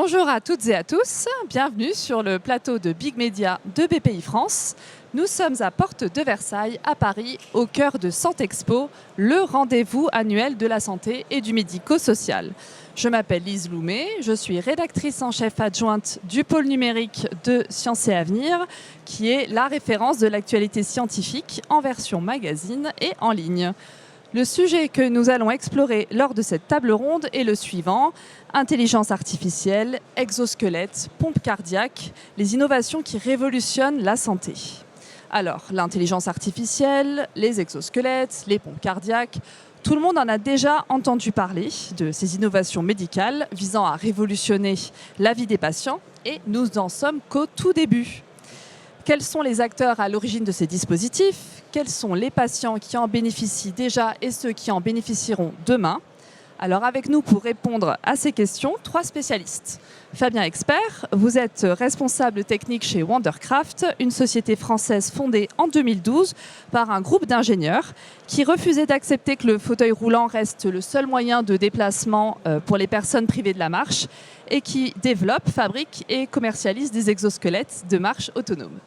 Bonjour à toutes et à tous, bienvenue sur le plateau de Big Media de BPI France. Nous sommes à Porte de Versailles, à Paris, au cœur de Santexpo, le rendez-vous annuel de la santé et du médico-social. Je m'appelle Lise Loumet, je suis rédactrice en chef adjointe du pôle numérique de Sciences et Avenir, qui est la référence de l'actualité scientifique en version magazine et en ligne. Le sujet que nous allons explorer lors de cette table ronde est le suivant: intelligence artificielle, exosquelette, pompe cardiaque, les innovations qui révolutionnent la santé. Alors, l'intelligence artificielle, les exosquelettes, les pompes cardiaques, tout le monde en a déjà entendu parler de ces innovations médicales visant à révolutionner la vie des patients et nous n'en sommes qu'au tout début. Quels sont les acteurs à l'origine de ces dispositifs? Quels sont les patients qui en bénéficient déjà et ceux qui en bénéficieront demain? Alors avec nous pour répondre à ces questions, 3 spécialistes. Fabien Expert, vous êtes responsable technique chez Wondercraft, une société française fondée en 2012 par un groupe d'ingénieurs qui refusait d'accepter que le fauteuil roulant reste le seul moyen de déplacement pour les personnes privées de la marche et qui développe, fabrique et commercialise des exosquelettes de marche autonome.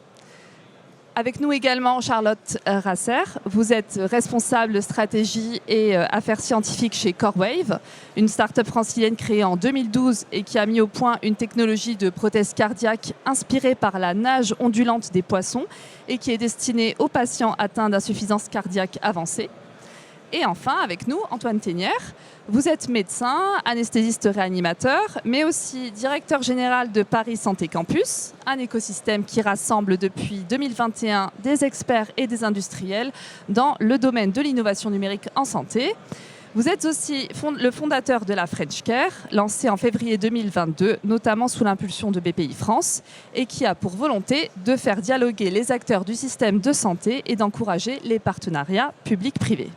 Avec nous également Charlotte Rasser, vous êtes responsable stratégie et affaires scientifiques chez CoreWave, une start-up francilienne créée en 2012 et qui a mis au point une technologie de prothèse cardiaque inspirée par la nage ondulante des poissons et qui est destinée aux patients atteints d'insuffisance cardiaque avancée. Et enfin, avec nous, Antoine Thénière, vous êtes médecin, anesthésiste réanimateur, mais aussi directeur général de Paris Santé Campus, un écosystème qui rassemble depuis 2021 des experts et des industriels dans le domaine de l'innovation numérique en santé. Vous êtes aussi le fondateur de la French Care, lancée en février 2022, notamment sous l'impulsion de BPI France, et qui a pour volonté de faire dialoguer les acteurs du système de santé et d'encourager les partenariats publics-privés.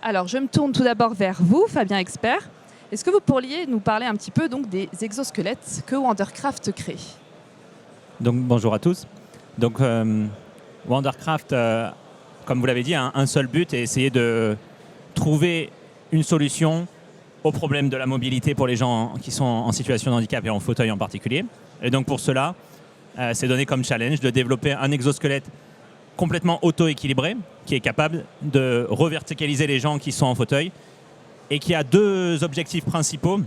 Alors, je me tourne tout d'abord vers vous, Fabien Expert. Est-ce que vous pourriez nous parler un petit peu donc, des exosquelettes que Wondercraft crée? Donc, bonjour à tous. Donc, Wondercraft, comme vous l'avez dit, a un seul but, est essayer de trouver une solution au problème de la mobilité pour les gens qui sont en situation de handicap et en fauteuil en particulier. Et donc, pour cela, c'est donné comme challenge de développer un exosquelette complètement auto-équilibré, qui est capable de reverticaliser les gens qui sont en fauteuil et qui a 2 objectifs principaux.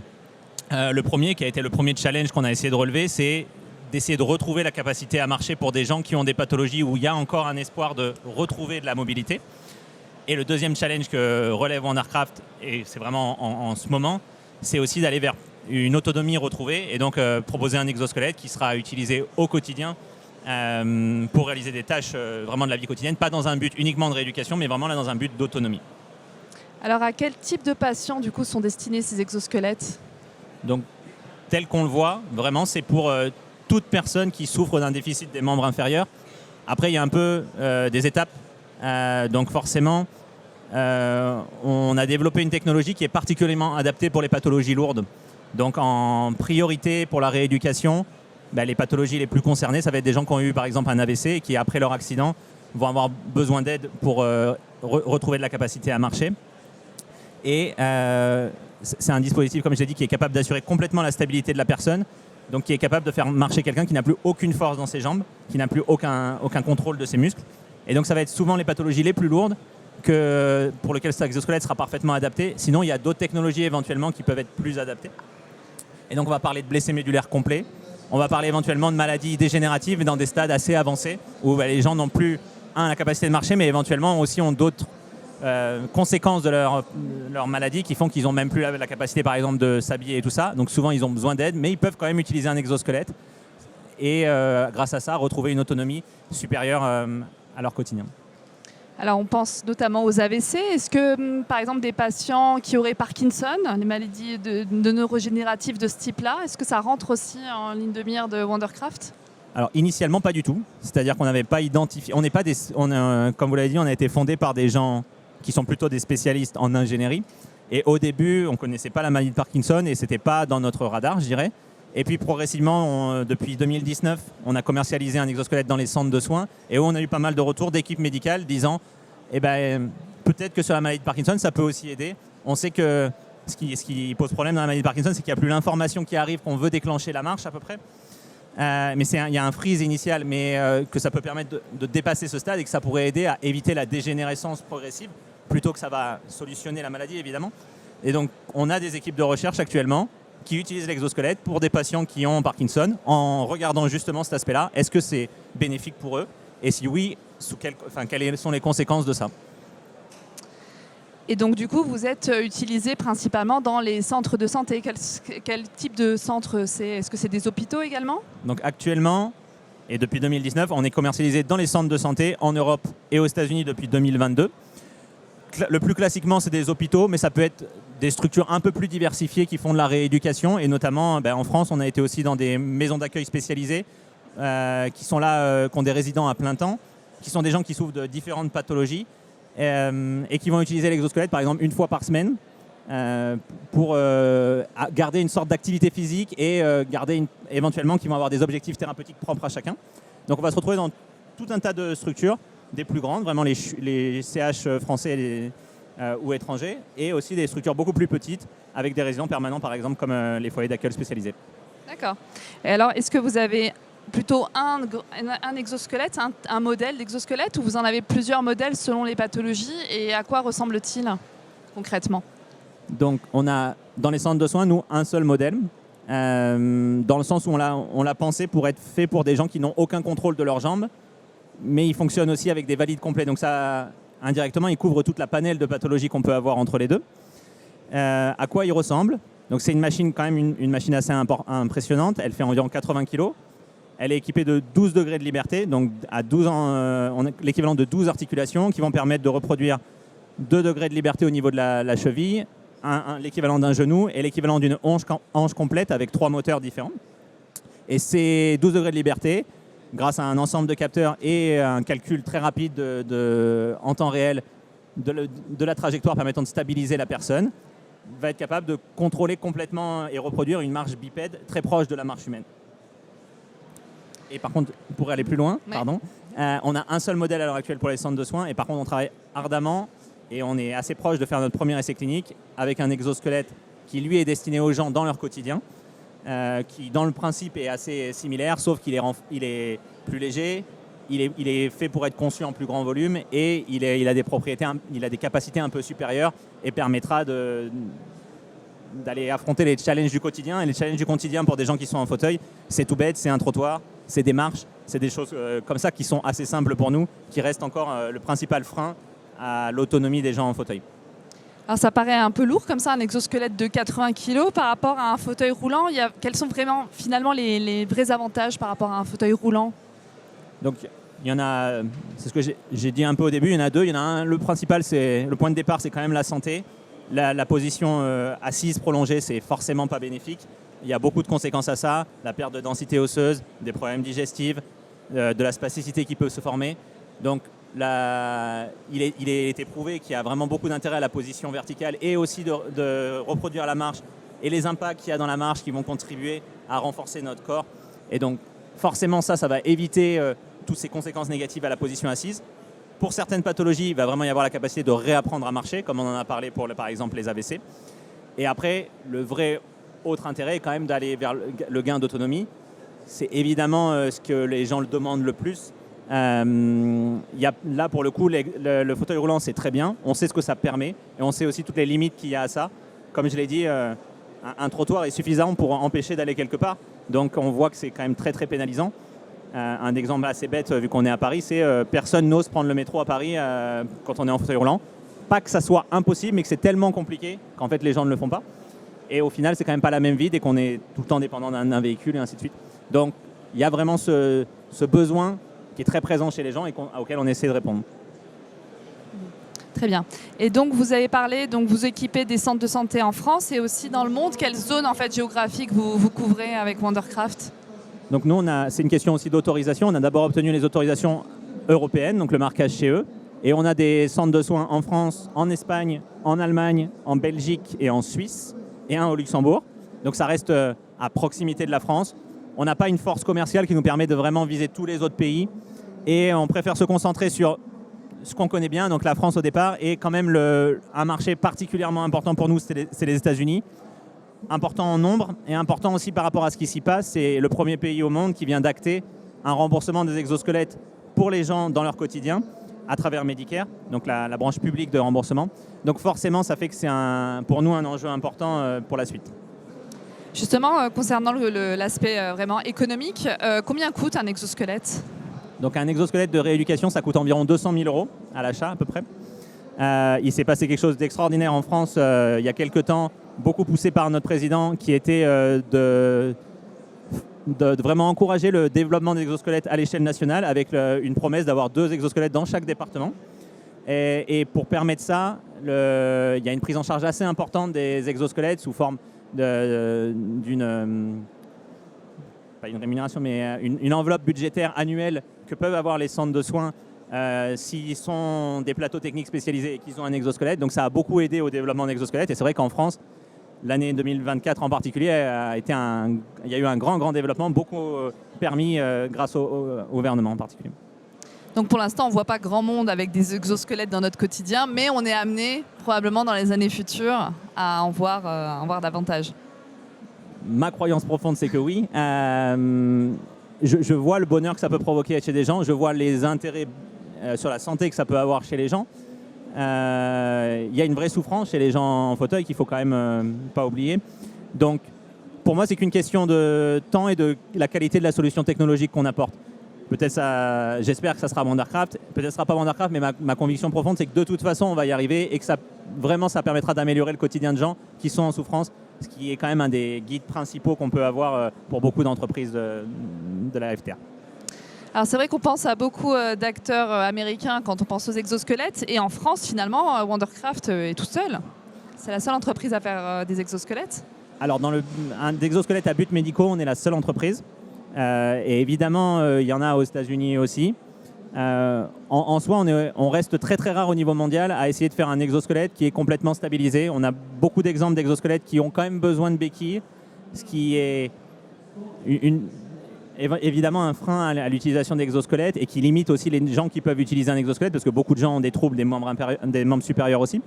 Le premier, qui a été le premier challenge qu'on a essayé de relever, c'est d'essayer de retrouver la capacité à marcher pour des gens qui ont des pathologies où il y a encore un espoir de retrouver de la mobilité. Et le deuxième challenge que relève Wondercraft, et c'est vraiment en ce moment, c'est aussi d'aller vers une autonomie retrouvée et donc proposer un exosquelette qui sera utilisé au quotidien pour réaliser des tâches vraiment de la vie quotidienne, pas dans un but uniquement de rééducation, mais vraiment là dans un but d'autonomie. Alors à quel type de patients du coup sont destinés ces exosquelettes? Donc tel qu'on le voit, vraiment c'est pour toute personne qui souffre d'un déficit des membres inférieurs. Après il y a un peu des étapes, donc forcément on a développé une technologie qui est particulièrement adaptée pour les pathologies lourdes. Donc en priorité pour la rééducation, les pathologies les plus concernées, ça va être des gens qui ont eu par exemple un AVC et qui après leur accident vont avoir besoin d'aide pour retrouver de la capacité à marcher. Et c'est un dispositif, comme je l'ai dit, qui est capable d'assurer complètement la stabilité de la personne, donc qui est capable de faire marcher quelqu'un qui n'a plus aucune force dans ses jambes, qui n'a plus aucun contrôle de ses muscles. Et donc ça va être souvent les pathologies les plus lourdes pour lesquelles cet exosquelette sera parfaitement adapté. Sinon, il y a d'autres technologies éventuellement qui peuvent être plus adaptées. Et donc on va parler de blessés médulaires complets. On va parler éventuellement de maladies dégénératives dans des stades assez avancés où les gens n'ont plus la capacité de marcher, mais éventuellement aussi ont d'autres conséquences de leur maladie qui font qu'ils n'ont même plus la capacité par exemple de s'habiller et tout ça. Donc souvent ils ont besoin d'aide, mais ils peuvent quand même utiliser un exosquelette et grâce à ça retrouver une autonomie supérieure à leur quotidien. Alors on pense notamment aux AVC. Est-ce que par exemple des patients qui auraient Parkinson, les maladies de neurodégénératives de ce type-là, est-ce que ça rentre aussi en ligne de mire de Wondercraft? Alors initialement pas du tout, c'est-à-dire qu'on n'avait pas identifié, comme vous l'avez dit, on a été fondé par des gens qui sont plutôt des spécialistes en ingénierie et au début on ne connaissait pas la maladie de Parkinson et c'était pas dans notre radar, je dirais. Et puis progressivement, depuis 2019, on a commercialisé un exosquelette dans les centres de soins et où on a eu pas mal de retours d'équipes médicales disant peut-être que sur la maladie de Parkinson, ça peut aussi aider. On sait que Ce qui pose problème dans la maladie de Parkinson, c'est qu'il n'y a plus l'information qui arrive qu'on veut déclencher la marche à peu près. Mais il y a un freeze initial, mais que ça peut permettre de dépasser ce stade et que ça pourrait aider à éviter la dégénérescence progressive, plutôt que ça va solutionner la maladie évidemment. Et donc on a des équipes de recherche actuellement qui utilisent l'exosquelette pour des patients qui ont Parkinson, en regardant justement cet aspect-là. Est-ce que c'est bénéfique pour eux? Et si oui, quelles sont les conséquences de ça? Et donc, du coup, vous êtes utilisé principalement dans les centres de santé. Quel type de centre c'est? Est-ce que c'est des hôpitaux également? Donc actuellement, et depuis 2019, on est commercialisé dans les centres de santé en Europe et aux États-Unis depuis 2022. Le plus classiquement, c'est des hôpitaux, mais ça peut être des structures un peu plus diversifiées qui font de la rééducation. Et notamment, en France, on a été aussi dans des maisons d'accueil spécialisées qui sont là, qui ont des résidents à plein temps, qui sont des gens qui souffrent de différentes pathologies et qui vont utiliser l'exosquelette, par exemple, une fois par semaine pour garder une sorte d'activité physique et éventuellement qui vont avoir des objectifs thérapeutiques propres à chacun. Donc on va se retrouver dans tout un tas de structures, des plus grandes, vraiment les CH français ou étrangers, et aussi des structures beaucoup plus petites avec des résidents permanents, par exemple, comme les foyers d'accueil spécialisés. D'accord. Et alors, est-ce que vous avez plutôt un exosquelette, un modèle d'exosquelette, ou vous en avez plusieurs modèles selon les pathologies, et à quoi ressemble-t-il concrètement? Donc on a dans les centres de soins, nous, un seul modèle, dans le sens où on l'a pensé pour être fait pour des gens qui n'ont aucun contrôle de leurs jambes, mais il fonctionne aussi avec des valides complets. Donc ça, indirectement, il couvre toute la panel de pathologies qu'on peut avoir entre les deux. À quoi il ressemble? Donc c'est une machine, quand même une machine assez impressionnante. Elle fait environ 80 kg. Elle est équipée de 12 degrés de liberté, donc à 12 on a l'équivalent de 12 articulations qui vont permettre de reproduire 2 degrés de liberté au niveau de la cheville, l'équivalent d'un genou et l'équivalent d'une hanche complète avec 3 moteurs différents. Et ces 12 degrés de liberté, grâce à un ensemble de capteurs et un calcul très rapide en temps réel de la trajectoire permettant de stabiliser la personne, va être capable de contrôler complètement et reproduire une marche bipède très proche de la marche humaine. Et par contre, pour aller plus loin, on a un seul modèle à l'heure actuelle pour les centres de soins, et par contre on travaille ardemment et on est assez proche de faire notre premier essai clinique avec un exosquelette qui lui est destiné aux gens dans leur quotidien, qui dans le principe est assez similaire, sauf qu'il est plus léger, il est fait pour être conçu en plus grand volume et il a des propriétés, il a des capacités un peu supérieures et permettra d'aller affronter les challenges du quotidien. Et les challenges du quotidien pour des gens qui sont en fauteuil, c'est tout bête, c'est un trottoir, c'est des marches, c'est des choses comme ça qui sont assez simples pour nous, qui restent encore le principal frein à l'autonomie des gens en fauteuil. Alors ça paraît un peu lourd comme ça, un exosquelette de 80 kg par rapport à un fauteuil roulant. Quels sont vraiment finalement les vrais avantages par rapport à un fauteuil roulant? Donc il y en a, c'est ce que j'ai dit un peu au début, il y en a deux. Il y en a un, le principal, c'est le point de départ, c'est quand même la santé. La position assise prolongée, c'est forcément pas bénéfique. Il y a beaucoup de conséquences à ça, la perte de densité osseuse, des problèmes digestifs, de la spasticité qui peut se former. Donc il a été prouvé qu'il y a vraiment beaucoup d'intérêt à la position verticale et aussi de reproduire la marche et les impacts qu'il y a dans la marche qui vont contribuer à renforcer notre corps. Et donc forcément ça va éviter toutes ces conséquences négatives à la position assise. Pour certaines pathologies, il va vraiment y avoir la capacité de réapprendre à marcher, comme on en a parlé pour par exemple les AVC. Et après, le vrai autre intérêt est quand même d'aller vers le gain d'autonomie. C'est évidemment ce que les gens le demandent le plus. Là, pour le coup, le fauteuil roulant, c'est très bien. On sait ce que ça permet et on sait aussi toutes les limites qu'il y a à ça. Comme je l'ai dit, un trottoir est suffisant pour empêcher d'aller quelque part. Donc on voit que c'est quand même très très pénalisant. Un exemple assez bête, vu qu'on est à Paris, c'est personne n'ose prendre le métro à Paris quand on est en fauteuil roulant. Pas que ça soit impossible, mais que c'est tellement compliqué qu'en fait les gens ne le font pas. Et au final, c'est quand même pas la même vie dès qu'on est tout le temps dépendant d'un véhicule et ainsi de suite. Donc il y a vraiment ce besoin qui est très présent chez les gens et auquel on essaie de répondre. Très bien. Et donc vous avez parlé, donc vous équipez des centres de santé en France et aussi dans le monde. Quelle zone en fait géographique vous couvrez avec Wondercraft? Donc nous, c'est une question aussi d'autorisation. On a d'abord obtenu les autorisations européennes, donc le marquage chez eux. Et on a des centres de soins en France, en Espagne, en Allemagne, en Belgique et en Suisse, et un au Luxembourg. Donc ça reste à proximité de la France. On n'a pas une force commerciale qui nous permet de vraiment viser tous les autres pays. Et on préfère se concentrer sur ce qu'on connaît bien, donc la France au départ, est quand même un marché particulièrement important pour nous, c'est les États-Unis. Important en nombre et important aussi par rapport à ce qui s'y passe. C'est le premier pays au monde qui vient d'acter un remboursement des exosquelettes pour les gens dans leur quotidien à travers Medicare, donc la branche publique de remboursement. Donc forcément, ça fait que c'est pour nous un enjeu important pour la suite. Justement, concernant l'aspect vraiment économique, combien coûte un exosquelette ? Donc un exosquelette de rééducation, ça coûte environ 200 000 € à l'achat à peu près. Il s'est passé quelque chose d'extraordinaire en France il y a quelques temps, beaucoup poussé par notre président, qui était de vraiment encourager le développement des exosquelettes à l'échelle nationale avec une promesse d'avoir 2 exosquelettes dans chaque département. Et pour permettre ça, il y a une prise en charge assez importante des exosquelettes sous forme d'une pas une rémunération, mais une enveloppe budgétaire annuelle que peuvent avoir les centres de soins s'ils sont des plateaux techniques spécialisés et qu'ils ont un exosquelette. Donc ça a beaucoup aidé au développement d'exosquelettes. Et c'est vrai qu'en France, l'année 2024 en particulier, il y a eu un grand développement, beaucoup permis grâce au gouvernement en particulier. Donc pour l'instant, on ne voit pas grand monde avec des exosquelettes dans notre quotidien, mais on est amené probablement dans les années futures à en voir davantage. Ma croyance profonde, c'est que oui. Je vois le bonheur que ça peut provoquer chez des gens, je vois les intérêts sur la santé que ça peut avoir chez les gens. Il y a une vraie souffrance chez les gens en fauteuil qu'il ne faut quand même pas oublier. Donc pour moi, c'est qu'une question de temps et de la qualité de la solution technologique qu'on apporte. Peut-être j'espère que ça sera Wondercraft, peut-être que ce ne sera pas Wondercraft, mais ma conviction profonde, c'est que de toute façon, on va y arriver et que ça permettra d'améliorer le quotidien de gens qui sont en souffrance, ce qui est quand même un des guides principaux qu'on peut avoir pour beaucoup d'entreprises de la FTA. Alors c'est vrai qu'on pense à beaucoup d'acteurs américains quand on pense aux exosquelettes, et en France, finalement, Wondercraft est tout seul. C'est la seule entreprise à faire des exosquelettes. Alors dans un exosquelette à but médicaux, on est la seule entreprise. Et évidemment, il y en a aux États-Unis aussi. En soi, on reste très rare au niveau mondial à essayer de faire un exosquelette qui est complètement stabilisé. On a beaucoup d'exemples d'exosquelettes qui ont quand même besoin de béquilles, ce qui est évidemment un frein à l'utilisation d'exosquelettes et qui limite aussi les gens qui peuvent utiliser un exosquelette parce que beaucoup de gens ont des troubles des membres supérieurs aussi.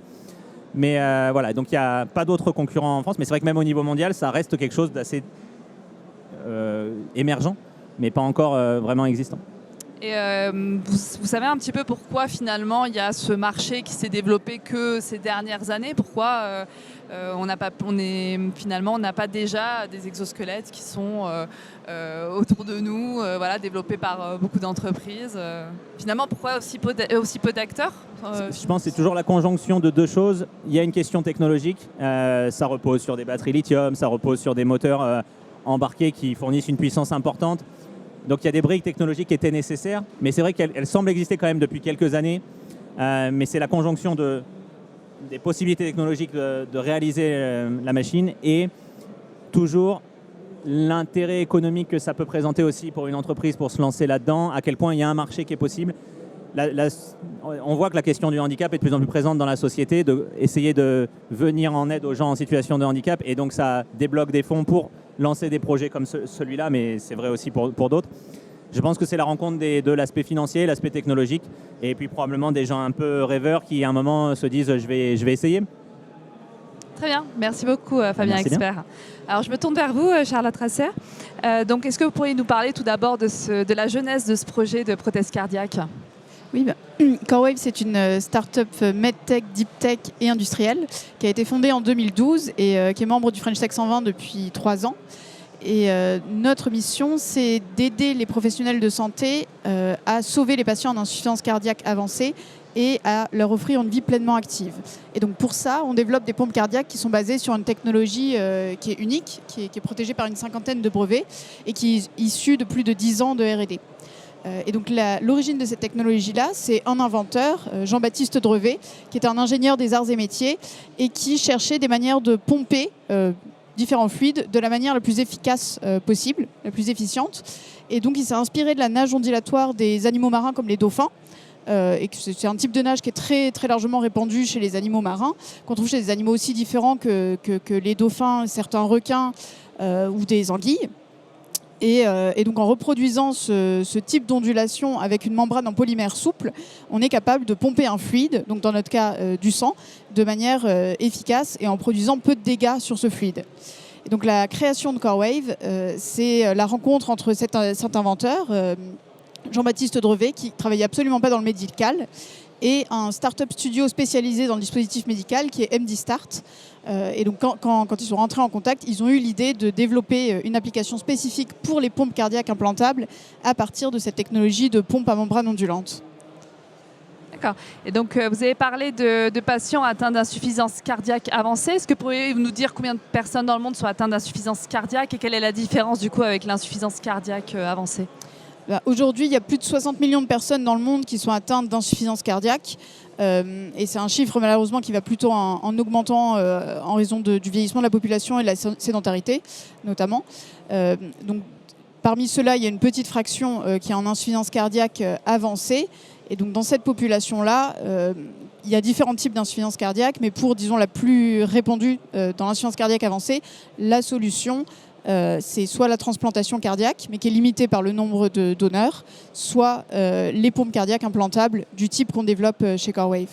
Mais voilà, donc il n'y a pas d'autres concurrents en France. Mais c'est vrai que même au niveau mondial, ça reste quelque chose d'assez émergent, mais pas encore vraiment existant. Et vous savez un petit peu pourquoi finalement il y a ce marché qui s'est développé que ces dernières années? Pourquoi on n'a pas déjà des exosquelettes qui sont autour de nous, voilà, développés par beaucoup d'entreprises? Finalement, pourquoi aussi peu d'acteurs? Je pense que c'est toujours la conjonction de 2 choses. Il y a une question technologique, ça repose sur des batteries lithium, ça repose sur des moteurs embarqués qui fournissent une puissance importante. Donc il y a des briques technologiques qui étaient nécessaires, mais c'est vrai qu'elles semblent exister quand même depuis quelques années. Mais c'est la conjonction des possibilités technologiques de réaliser la machine et toujours l'intérêt économique que ça peut présenter aussi pour une entreprise pour se lancer là-dedans, à quel point il y a un marché qui est possible. On voit que la question du handicap est de plus en plus présente dans la société, d'essayer de venir en aide aux gens en situation de handicap, et donc ça débloque des fonds pour lancer des projets comme celui-là, mais c'est vrai aussi pour d'autres. Je pense que c'est la rencontre de l'aspect financier, l'aspect technologique, et puis probablement des gens un peu rêveurs qui à un moment se disent je vais essayer. Très bien, merci beaucoup Fabien Merci Expert. bien. Alors je me tourne vers vous Charlotte Rasser. Donc est-ce que vous pourriez nous parler tout d'abord de la genèse de ce projet de prothèse cardiaque? Oui, CoreWave, c'est une start-up medtech, deep tech et industrielle qui a été fondée en 2012 et qui est membre du French Tech 120 depuis 3 ans. Et notre mission, c'est d'aider les professionnels de santé à sauver les patients en insuffisance cardiaque avancée et à leur offrir une vie pleinement active. Et donc pour ça, on développe des pompes cardiaques qui sont basées sur une technologie qui est unique, qui est protégée par une 50aine de brevets et qui est issue de plus de 10 ans de R&D. Et donc l'origine de cette technologie-là, c'est un inventeur, Jean-Baptiste Drevet, qui était un ingénieur des arts et métiers et qui cherchait des manières de pomper différents fluides de la manière la plus efficace possible, la plus efficiente. Et donc il s'est inspiré de la nage ondulatoire des animaux marins comme les dauphins. Et que c'est un type de nage qui est très largement répandu chez les animaux marins, qu'on trouve chez des animaux aussi différents que les dauphins, certains requins ou des anguilles. Et donc en reproduisant ce type d'ondulation avec une membrane en polymère souple, on est capable de pomper un fluide, donc dans notre cas du sang, de manière efficace et en produisant peu de dégâts sur ce fluide. Et donc la création de CoreWave, c'est la rencontre entre cet inventeur, Jean-Baptiste Drevet, qui ne travaillait absolument pas dans le médical, et un start-up studio spécialisé dans le dispositif médical qui est MD Start. Et donc quand ils sont rentrés en contact, ils ont eu l'idée de développer une application spécifique pour les pompes cardiaques implantables à partir de cette technologie de pompe à membrane ondulante. D'accord. Et donc, vous avez parlé de patients atteints d'insuffisance cardiaque avancée. Est-ce que vous pourriez nous dire combien de personnes dans le monde sont atteintes d'insuffisance cardiaque et quelle est la différence du coup avec l'insuffisance cardiaque avancée ? Aujourd'hui, il y a plus de 60 millions de personnes dans le monde qui sont atteintes d'insuffisance cardiaque. Et c'est un chiffre malheureusement qui va plutôt en augmentant en raison du vieillissement de la population et de la sédentarité notamment. Donc, parmi ceux-là, il y a une petite fraction qui est en insuffisance cardiaque avancée. Et donc dans cette population-là, il y a différents types d'insuffisance cardiaque, mais pour, disons, la plus répandue dans l'insuffisance cardiaque avancée, la solution, c'est soit la transplantation cardiaque, mais qui est limitée par le nombre de donneurs, soit les pompes cardiaques implantables du type qu'on développe chez CoreWave.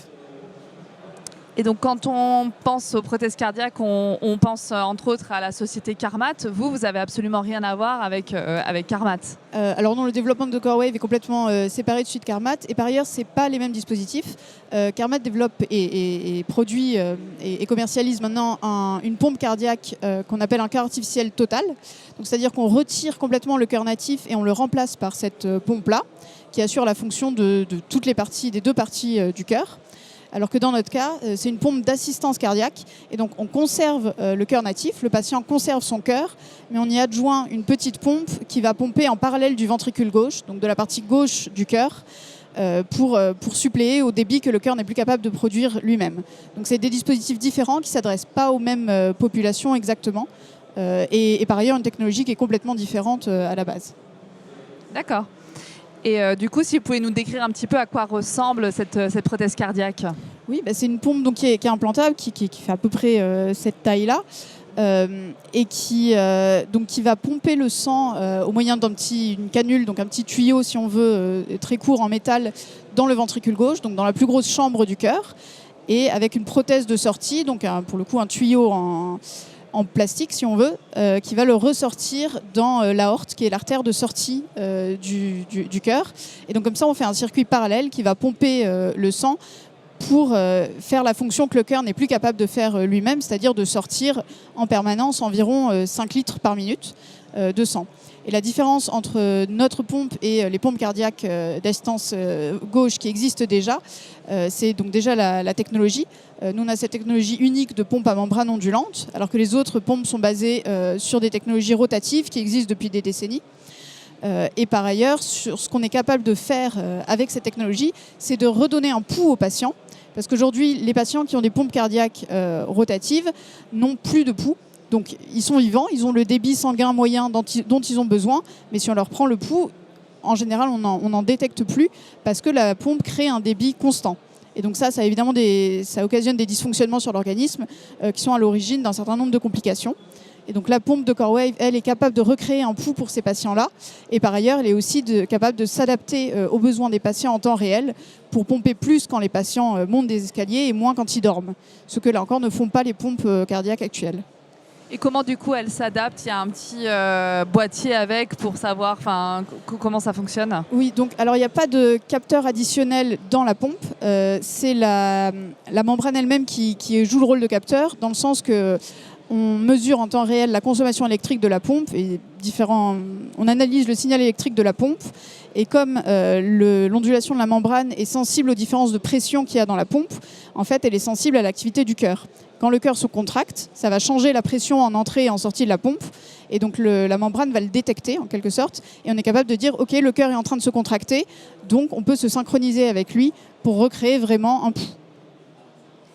Et donc quand on pense aux prothèses cardiaques, on pense entre autres à la société Carmat. Vous avez absolument rien à voir avec Carmat. Alors non, le développement de CoreWave est complètement séparé de celui de Carmat. Et par ailleurs, ce n'est pas les mêmes dispositifs. Carmat développe et produit et commercialise maintenant une pompe cardiaque qu'on appelle un cœur artificiel total. Donc, c'est-à-dire qu'on retire complètement le cœur natif et on le remplace par cette pompe-là, qui assure la fonction de toutes les parties, des deux parties du cœur. Alors que dans notre cas, c'est une pompe d'assistance cardiaque. Et donc, on conserve le cœur natif, le patient conserve son cœur, mais on y adjoint une petite pompe qui va pomper en parallèle du ventricule gauche, donc de la partie gauche du cœur, pour suppléer au débit que le cœur n'est plus capable de produire lui-même. Donc, c'est des dispositifs différents qui ne s'adressent pas aux mêmes populations exactement. Et par ailleurs, une technologie qui est complètement différente à la base. D'accord. Et du coup, si vous pouvez nous décrire un petit peu à quoi ressemble cette prothèse cardiaque. Oui, c'est une pompe donc, qui est implantable, qui fait à peu près cette taille-là, et qui va pomper le sang au moyen d'une canule, donc un petit tuyau, si on veut, très court en métal, dans le ventricule gauche, donc dans la plus grosse chambre du cœur, et avec une prothèse de sortie, donc pour le coup un tuyau en plastique, si on veut, qui va le ressortir dans l'aorte, qui est l'artère de sortie du cœur. Et donc comme ça, on fait un circuit parallèle qui va pomper le sang pour faire la fonction que le cœur n'est plus capable de faire lui-même, c'est-à-dire de sortir en permanence environ 5 litres par minute de sang. Et la différence entre notre pompe et les pompes cardiaques d'assistance gauche qui existent déjà, c'est donc déjà la technologie. Nous, on a cette technologie unique de pompe à membrane ondulante, alors que les autres pompes sont basées sur des technologies rotatives qui existent depuis des décennies. Et par ailleurs, sur ce qu'on est capable de faire avec cette technologie, c'est de redonner un pouls aux patients. Parce qu'aujourd'hui, les patients qui ont des pompes cardiaques rotatives n'ont plus de pouls. Donc, ils sont vivants, ils ont le débit sanguin moyen dont ils ont besoin, mais si on leur prend le pouls, en général, on n'en détecte plus parce que la pompe crée un débit constant. Et donc ça évidemment, ça occasionne des dysfonctionnements sur l'organisme qui sont à l'origine d'un certain nombre de complications. Et donc la pompe de CoreWave, elle est capable de recréer un pouls pour ces patients-là. Et par ailleurs, elle est aussi capable de s'adapter aux besoins des patients en temps réel pour pomper plus quand les patients montent des escaliers et moins quand ils dorment. Ce que là encore ne font pas les pompes cardiaques actuelles. Et comment du coup elle s'adapte? Il y a un petit boîtier avec pour savoir comment ça fonctionne? Oui, donc alors il n'y a pas de capteur additionnel dans la pompe. C'est la membrane elle-même qui joue le rôle de capteur, dans le sens que on mesure en temps réel la consommation électrique de la pompe et on analyse le signal électrique de la pompe. Et comme l'ondulation de la membrane est sensible aux différences de pression qu'il y a dans la pompe, en fait, elle est sensible à l'activité du cœur. Quand le cœur se contracte, ça va changer la pression en entrée et en sortie de la pompe. Et donc la membrane va le détecter en quelque sorte. Et on est capable de dire, OK, le cœur est en train de se contracter, donc on peut se synchroniser avec lui pour recréer vraiment un pouls.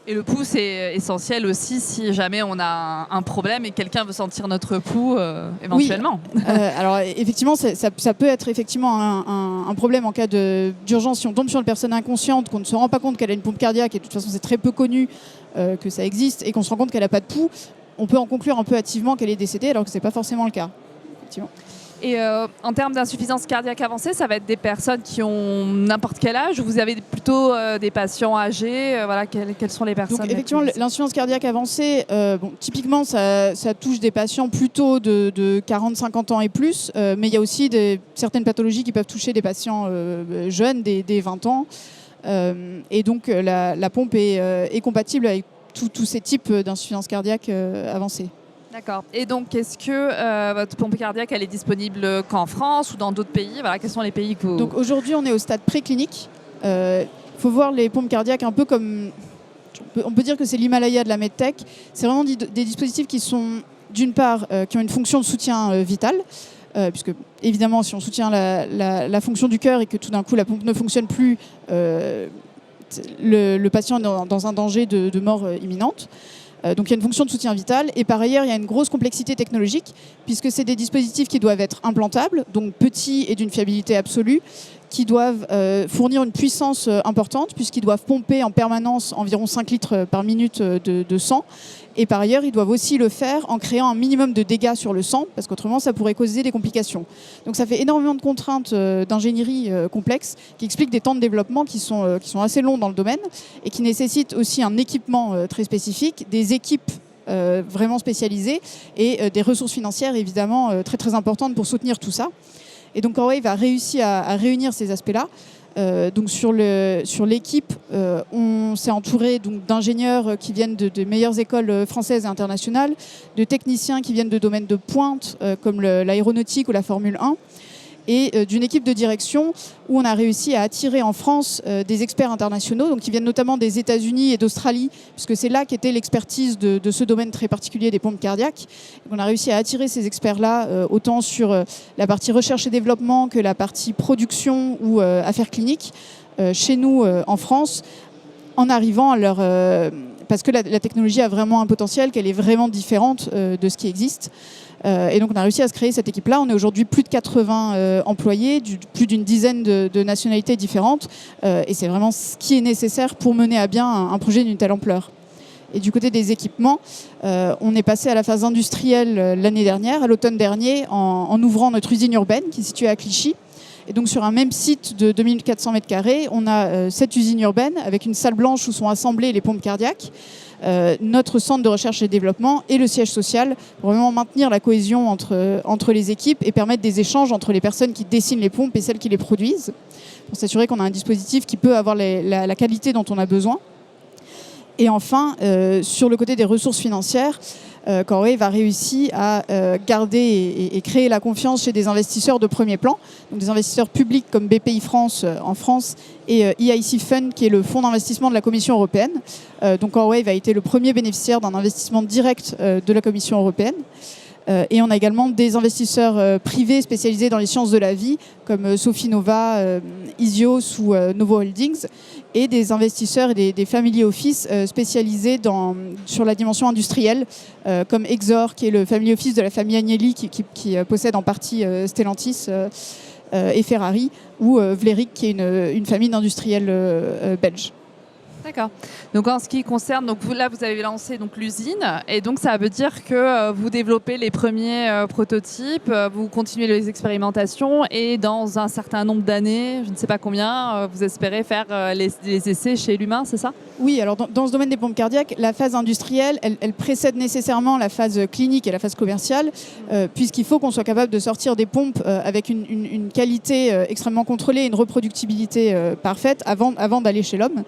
Et le pouls, c'est essentiel aussi si jamais on a un problème et quelqu'un veut sentir notre pouls éventuellement. Oui. Alors effectivement, ça peut être effectivement un problème en cas d'urgence. Si on tombe sur une personne inconsciente, qu'on ne se rend pas compte qu'elle a une pompe cardiaque, et de toute façon c'est très peu connu que ça existe, et qu'on se rend compte qu'elle n'a pas de pouls, on peut en conclure un peu hâtivement qu'elle est décédée alors que ce n'est pas forcément le cas. Effectivement. Et en termes d'insuffisance cardiaque avancée, ça va être des personnes qui ont n'importe quel âge ou vous avez plutôt des patients âgés voilà, quelles sont les personnes? Donc, effectivement, l'insuffisance cardiaque avancée, typiquement, ça touche des patients plutôt de 40-50 ans et plus, mais il y a aussi certaines pathologies qui peuvent toucher des patients jeunes, des 20 ans. Et donc, la pompe est compatible avec tous ces types d'insuffisance cardiaque avancée. D'accord. Et donc, est-ce que votre pompe cardiaque, elle est disponible qu'en France ou dans d'autres pays? Voilà, quels sont les pays que vous... Donc aujourd'hui, on est au stade préclinique. Il faut voir les pompes cardiaques un peu comme... On peut dire que c'est l'Himalaya de la medtech. C'est vraiment des dispositifs qui sont, d'une part, qui ont une fonction de soutien vital, puisque évidemment, si on soutient la fonction du cœur et que tout d'un coup la pompe ne fonctionne plus, le patient est dans un danger de mort imminente. Donc il y a une fonction de soutien vital et par ailleurs il y a une grosse complexité technologique puisque c'est des dispositifs qui doivent être implantables, donc petits et d'une fiabilité absolue, qui doivent fournir une puissance importante puisqu'ils doivent pomper en permanence environ 5 litres par minute de sang. Et par ailleurs, ils doivent aussi le faire en créant un minimum de dégâts sur le sang, parce qu'autrement, ça pourrait causer des complications. Donc ça fait énormément de contraintes d'ingénierie complexes qui expliquent des temps de développement qui sont assez longs dans le domaine et qui nécessitent aussi un équipement très spécifique, des équipes vraiment spécialisées et des ressources financières évidemment très très importantes pour soutenir tout ça. Et donc CoreWave a réussi à réunir ces aspects-là. Donc sur l'équipe, on s'est entouré d'ingénieurs qui viennent de meilleures écoles françaises et internationales, de techniciens qui viennent de domaines de pointe comme l'aéronautique ou la Formule 1, et d'une équipe de direction où on a réussi à attirer en France des experts internationaux, donc qui viennent notamment des États-Unis et d'Australie, puisque c'est là qu'était l'expertise de ce domaine très particulier des pompes cardiaques. Donc on a réussi à attirer ces experts-là, autant sur la partie recherche et développement que la partie production ou affaires cliniques, chez nous en France, en arrivant à leur... parce que la technologie a vraiment un potentiel, qu'elle est vraiment différente de ce qui existe. Et donc on a réussi à se créer cette équipe-là. On est aujourd'hui plus de 80 employés, plus d'une dizaine de nationalités différentes. Et c'est vraiment ce qui est nécessaire pour mener à bien un projet d'une telle ampleur. Et du côté des équipements, on est passé à la phase industrielle l'année dernière, à l'automne dernier, en ouvrant notre usine urbaine qui est située à Clichy. Et donc sur un même site de 2400 m², on a cette usine urbaine avec une salle blanche où sont assemblées les pompes cardiaques, notre centre de recherche et développement et le siège social pour vraiment maintenir la cohésion entre les équipes et permettre des échanges entre les personnes qui dessinent les pompes et celles qui les produisent, pour s'assurer qu'on a un dispositif qui peut avoir la qualité dont on a besoin. Et enfin, sur le côté des ressources financières, CoreWave a réussi à garder et créer la confiance chez des investisseurs de premier plan, donc des investisseurs publics comme BPI France en France et EIC Fund qui est le fonds d'investissement de la Commission européenne. Donc CoreWave a été le premier bénéficiaire d'un investissement direct de la Commission européenne. Et on a également des investisseurs privés spécialisés dans les sciences de la vie, comme Sophie Nova, Isios ou Novo Holdings, et des investisseurs et des family office spécialisés sur la dimension industrielle, comme Exor, qui est le family office de la famille Agnelli, qui possède en partie Stellantis et Ferrari, ou Vlerick, qui est une famille d'industriels belges. D'accord. Donc en ce qui concerne, vous avez lancé l'usine et donc ça veut dire que vous développez les premiers prototypes, vous continuez les expérimentations et dans un certain nombre d'années, je ne sais pas combien, vous espérez faire les essais chez l'humain, c'est ça? Oui, alors dans ce domaine des pompes cardiaques, la phase industrielle, elle précède nécessairement la phase clinique et la phase commerciale, puisqu'il faut qu'on soit capable de sortir des pompes avec une qualité extrêmement contrôlée et une reproductibilité parfaite avant d'aller chez l'homme.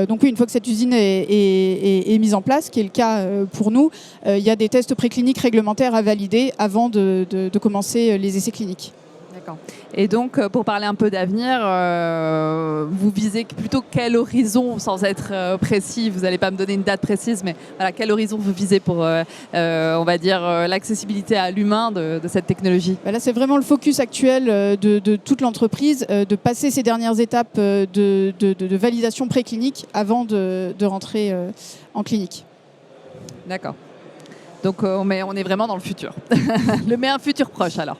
Donc oui, une fois que cette usine est mise en place, qui est le cas pour nous, il y a des tests précliniques réglementaires à valider avant de commencer les essais cliniques. D'accord. Et donc, pour parler un peu d'avenir, vous visez plutôt quel horizon, sans être précis, vous n'allez pas me donner une date précise, mais voilà, quel horizon vous visez pour, on va dire, l'accessibilité à l'humain de cette technologie? Là, c'est vraiment le focus actuel de toute l'entreprise, de passer ces dernières étapes de validation préclinique avant de rentrer en clinique. D'accord. Donc, on est vraiment dans le futur. Mais un futur proche, alors.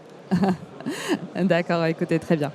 D'accord, écoutez, très bien.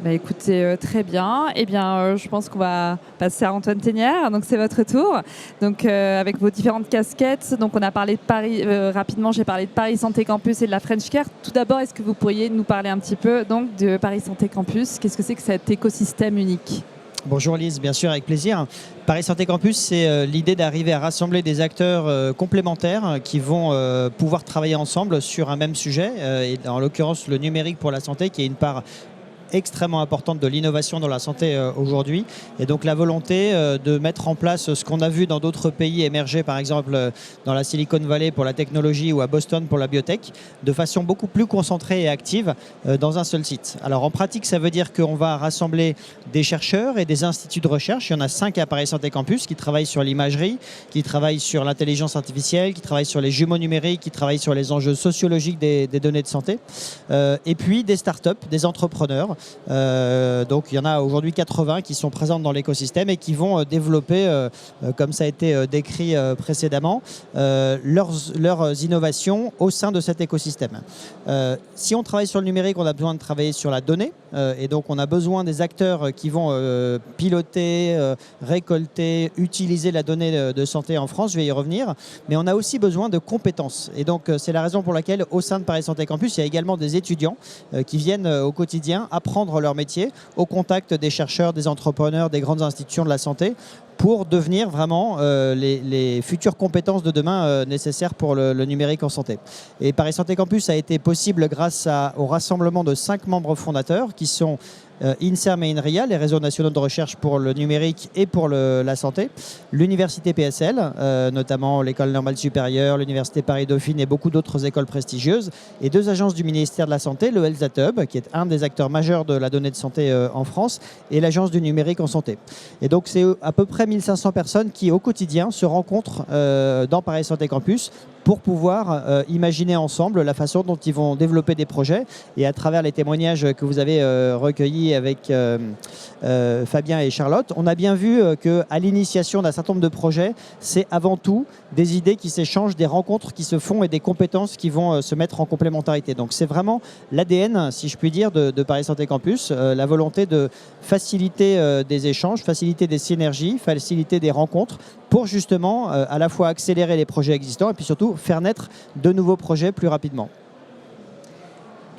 Bah écoutez, très bien. Eh bien, je pense qu'on va passer à Antoine Ténière. Donc, c'est votre tour. Donc, avec vos différentes casquettes. Donc, on a parlé de Paris, rapidement, j'ai parlé de Paris Santé Campus et de la French Care. Tout d'abord, est-ce que vous pourriez nous parler un petit peu donc, de Paris Santé Campus? Qu'est-ce que c'est que cet écosystème unique? Bonjour Lise, bien sûr, avec plaisir. Paris Santé Campus, c'est l'idée d'arriver à rassembler des acteurs complémentaires qui vont pouvoir travailler ensemble sur un même sujet, et en l'occurrence le numérique pour la santé, qui est une part extrêmement importante de l'innovation dans la santé aujourd'hui. Et donc la volonté de mettre en place ce qu'on a vu dans d'autres pays émerger, par exemple dans la Silicon Valley pour la technologie ou à Boston pour la biotech, de façon beaucoup plus concentrée et active dans un seul site. Alors en pratique, ça veut dire qu'on va rassembler des chercheurs et des instituts de recherche. Il y en a 5 à Paris Santé Campus qui travaillent sur l'imagerie, qui travaillent sur l'intelligence artificielle, qui travaillent sur les jumeaux numériques, qui travaillent sur les enjeux sociologiques des données de santé. Et puis des startups, des entrepreneurs. Donc il y en a aujourd'hui 80 qui sont présentes dans l'écosystème et qui vont développer, comme ça a été décrit précédemment, leurs innovations au sein de cet écosystème. Si on travaille sur le numérique, on a besoin de travailler sur la donnée, et donc on a besoin des acteurs qui vont piloter, récolter, utiliser la donnée de santé en France, je vais y revenir, mais on a aussi besoin de compétences. Et donc c'est la raison pour laquelle au sein de Paris Santé Campus, il y a également des étudiants qui viennent au quotidien apprendre leur métier au contact des chercheurs, des entrepreneurs, des grandes institutions de la santé, pour devenir vraiment les futures compétences de demain nécessaires pour le numérique en santé. Et Paris Santé Campus a été possible grâce au rassemblement de 5 membres fondateurs qui sont INSERM et INRIA, les réseaux nationaux de recherche pour le numérique et pour la santé, l'université PSL, notamment l'école normale supérieure, l'université Paris-Dauphine et beaucoup d'autres écoles prestigieuses, et 2 agences du ministère de la Santé, le Health Data Hub, qui est un des acteurs majeurs de la donnée de santé en France, et l'agence du numérique en santé. Et donc c'est à peu près 1500 personnes qui au quotidien se rencontrent dans Paris Santé Campus pour pouvoir imaginer ensemble la façon dont ils vont développer des projets. Et à travers les témoignages que vous avez recueillis avec Fabien et Charlotte, on a bien vu qu'à l'initiation d'un certain nombre de projets, c'est avant tout des idées qui s'échangent, des rencontres qui se font et des compétences qui vont se mettre en complémentarité. Donc c'est vraiment l'ADN, si je puis dire, de Paris Santé Campus, la volonté de faciliter des échanges, faciliter des synergies, faciliter des rencontres pour justement à la fois accélérer les projets existants et puis surtout faire naître de nouveaux projets plus rapidement.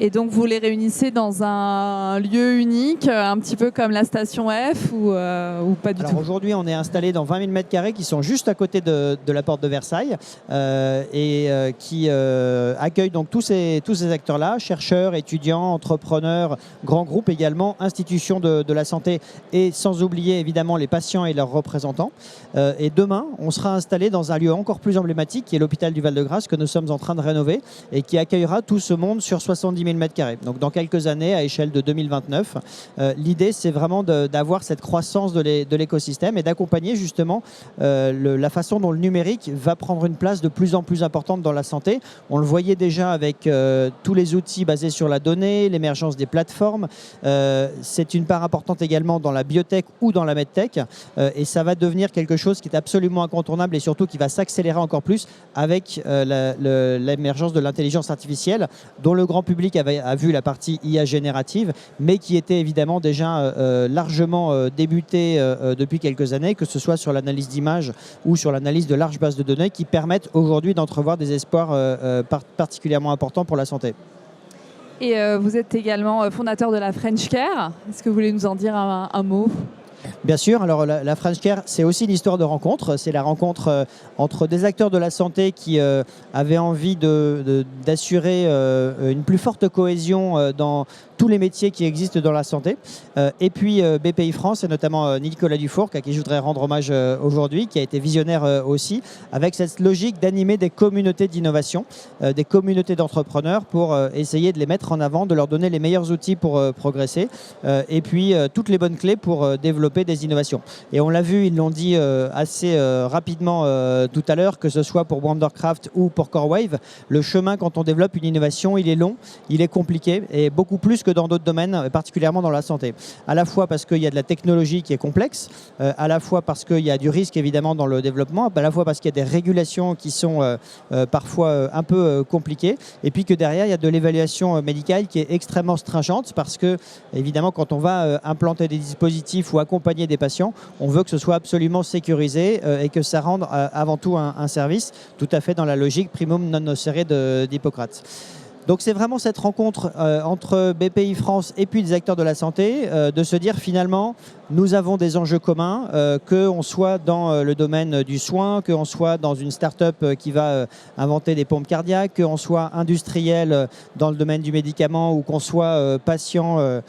Et donc, vous les réunissez dans un lieu unique, un petit peu comme la station F ou pas du tout? Aujourd'hui, on est installé dans 20 000 m² qui sont juste à côté de la porte de Versailles qui accueillent donc tous ces acteurs-là, chercheurs, étudiants, entrepreneurs, grands groupes également, institutions de la santé et sans oublier évidemment les patients et leurs représentants. Et demain, on sera installé dans un lieu encore plus emblématique qui est l'hôpital du Val-de-Grâce que nous sommes en train de rénover et qui accueillera tout ce monde sur 70 000 m². Donc dans quelques années, à échelle de 2029, l'idée c'est vraiment d'avoir cette croissance de l'écosystème et d'accompagner justement la façon dont le numérique va prendre une place de plus en plus importante dans la santé. On le voyait déjà avec tous les outils basés sur la donnée, l'émergence des plateformes. C'est une part importante également dans la biotech ou dans la medtech et ça va devenir quelque chose qui est absolument incontournable et surtout qui va s'accélérer encore plus avec l'émergence de l'intelligence artificielle dont le grand public a vu la partie IA générative, mais qui était évidemment déjà largement débutée depuis quelques années, que ce soit sur l'analyse d'images ou sur l'analyse de larges bases de données qui permettent aujourd'hui d'entrevoir des espoirs particulièrement importants pour la santé. Et vous êtes également fondateur de la French Care. Est-ce que vous voulez nous en dire un mot ? Bien sûr, alors la French Care, c'est aussi une histoire de rencontre. C'est la rencontre entre des acteurs de la santé qui avaient envie d'assurer une plus forte cohésion dans tous les métiers qui existent dans la santé. Et puis BPI France, et notamment Nicolas Dufourcq, à qui je voudrais rendre hommage aujourd'hui, qui a été visionnaire aussi, avec cette logique d'animer des communautés d'innovation, des communautés d'entrepreneurs pour essayer de les mettre en avant, de leur donner les meilleurs outils pour progresser, et puis toutes les bonnes clés pour développer des innovations. Et on l'a vu, ils l'ont dit assez rapidement tout à l'heure, que ce soit pour Wondercraft ou pour CoreWave, le chemin quand on développe une innovation, il est long, il est compliqué, et beaucoup plus que que dans d'autres domaines, particulièrement dans la santé. À la fois parce qu'il y a de la technologie qui est complexe, à la fois parce qu'il y a du risque évidemment dans le développement, à la fois parce qu'il y a des régulations qui sont parfois un peu compliquées, et puis que derrière il y a de l'évaluation médicale qui est extrêmement stringente parce que évidemment quand on va implanter des dispositifs ou accompagner des patients, on veut que ce soit absolument sécurisé et que ça rende avant tout un service tout à fait dans la logique primum non nocere d'Hippocrate. Donc c'est vraiment cette rencontre entre BPI France et puis des acteurs de la santé, de se dire finalement nous avons des enjeux communs, qu'on soit dans le domaine du soin, qu'on soit dans une start-up qui va inventer des pompes cardiaques, qu'on soit industriel dans le domaine du médicament ou qu'on soit patient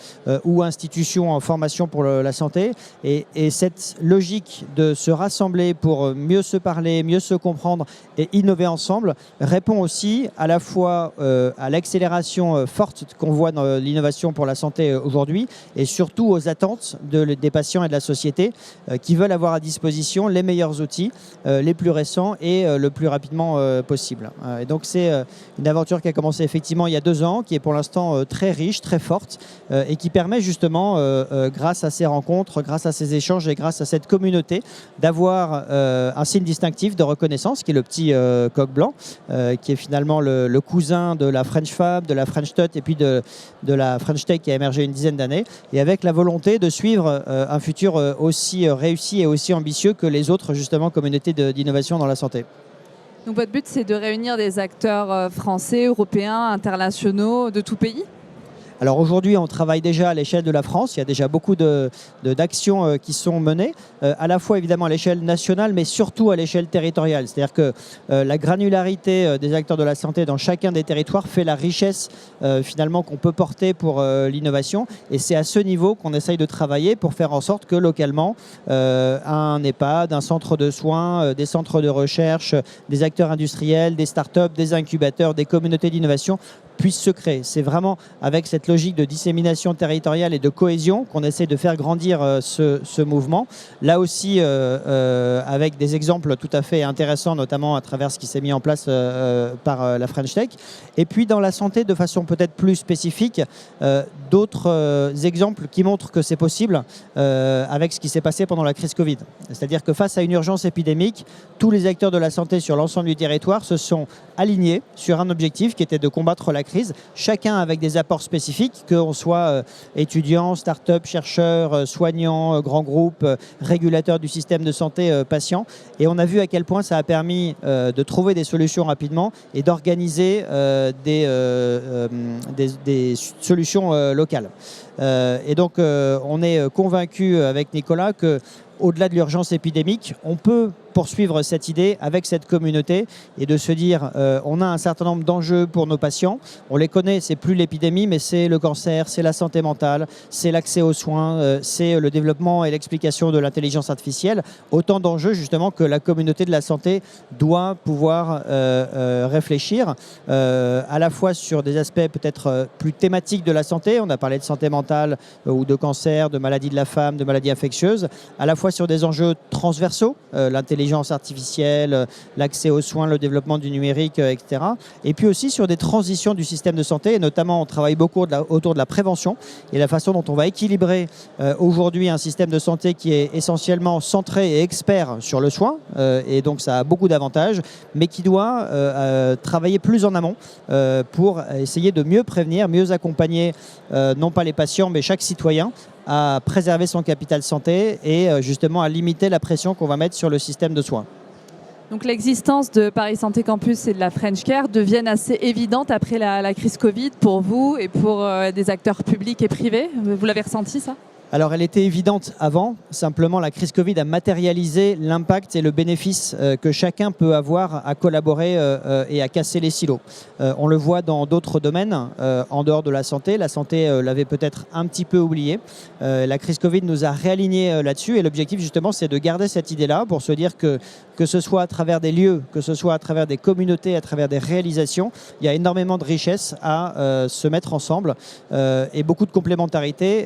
ou institution en formation pour la santé. Et cette logique de se rassembler pour mieux se parler, mieux se comprendre et innover ensemble répond aussi à la fois à l'accélération forte qu'on voit dans l'innovation pour la santé aujourd'hui et surtout aux attentes des patients et de la société qui veulent avoir à disposition les meilleurs outils, les plus récents et le plus rapidement possible. Et donc c'est une aventure qui a commencé effectivement il y a 2 ans, qui est pour l'instant très riche, très forte et qui permet justement, grâce à ces rencontres, grâce à ces échanges et grâce à cette communauté, d'avoir un signe distinctif de reconnaissance qui est le petit coq blanc, qui est finalement le cousin de la French Fab, de la French Tut et puis de la French Tech qui a émergé une dizaine d'années, et avec la volonté de suivre un futur aussi réussi et aussi ambitieux que les autres justement communautés d'innovation dans la santé. Donc votre but, c'est de réunir des acteurs français, européens, internationaux, de tout pays ? Alors aujourd'hui, on travaille déjà à l'échelle de la France. Il y a déjà beaucoup d'actions qui sont menées, à la fois évidemment à l'échelle nationale, mais surtout à l'échelle territoriale. C'est-à-dire que la granularité des acteurs de la santé dans chacun des territoires fait la richesse finalement qu'on peut porter pour l'innovation. Et c'est à ce niveau qu'on essaye de travailler pour faire en sorte que localement, un EHPAD, un centre de soins, des centres de recherche, des acteurs industriels, des startups, des incubateurs, des communautés d'innovation puisse se créer. C'est vraiment avec cette logique de dissémination territoriale et de cohésion qu'on essaie de faire grandir ce mouvement. Là aussi, avec des exemples tout à fait intéressants, notamment à travers ce qui s'est mis en place par la French Tech. Et puis dans la santé, de façon peut-être plus spécifique, d'autres exemples qui montrent que c'est possible avec ce qui s'est passé pendant la crise Covid. C'est-à-dire que face à une urgence épidémique, tous les acteurs de la santé sur l'ensemble du territoire se sont alignés sur un objectif qui était de combattre la crise, chacun avec des apports spécifiques, qu'on soit étudiants, start-up, chercheurs, soignants, grands groupes, régulateurs du système de santé, patients. Et on a vu à quel point ça a permis de trouver des solutions rapidement et d'organiser des solutions locales. Et donc on est convaincu avec Nicolas que au-delà de l'urgence épidémique, on peut poursuivre cette idée avec cette communauté et de se dire on a un certain nombre d'enjeux pour nos patients. On les connaît, c'est plus l'épidémie, mais c'est le cancer, c'est la santé mentale, c'est l'accès aux soins, c'est le développement et l'explication de l'intelligence artificielle. Autant d'enjeux justement que la communauté de la santé doit pouvoir réfléchir à la fois sur des aspects peut-être plus thématiques de la santé. On a parlé de santé mentale ou de cancer, de maladies de la femme, de maladies infectieuses, à la fois sur des enjeux transversaux, l'intelligence artificielle, l'accès aux soins, le développement du numérique, etc. Et puis aussi sur des transitions du système de santé, et notamment on travaille beaucoup autour de la prévention et la façon dont on va équilibrer aujourd'hui un système de santé qui est essentiellement centré et expert sur le soin, et donc ça a beaucoup d'avantages, mais qui doit travailler plus en amont pour essayer de mieux prévenir, mieux accompagner non pas les patients, mais chaque citoyen à préserver son capital santé et justement à limiter la pression qu'on va mettre sur le système de soins. Donc l'existence de Paris Santé Campus et de la French Care deviennent assez évidentes après la crise Covid pour vous et pour des acteurs publics et privés. Vous l'avez ressenti ça ? Alors elle était évidente avant, simplement la crise Covid a matérialisé l'impact et le bénéfice que chacun peut avoir à collaborer et à casser les silos. On le voit dans d'autres domaines en dehors de la santé l'avait peut-être un petit peu oublié. La crise Covid nous a réalignés là-dessus et l'objectif justement c'est de garder cette idée-là pour se dire que ce soit à travers des lieux, que ce soit à travers des communautés, à travers des réalisations, il y a énormément de richesses à se mettre ensemble et beaucoup de complémentarité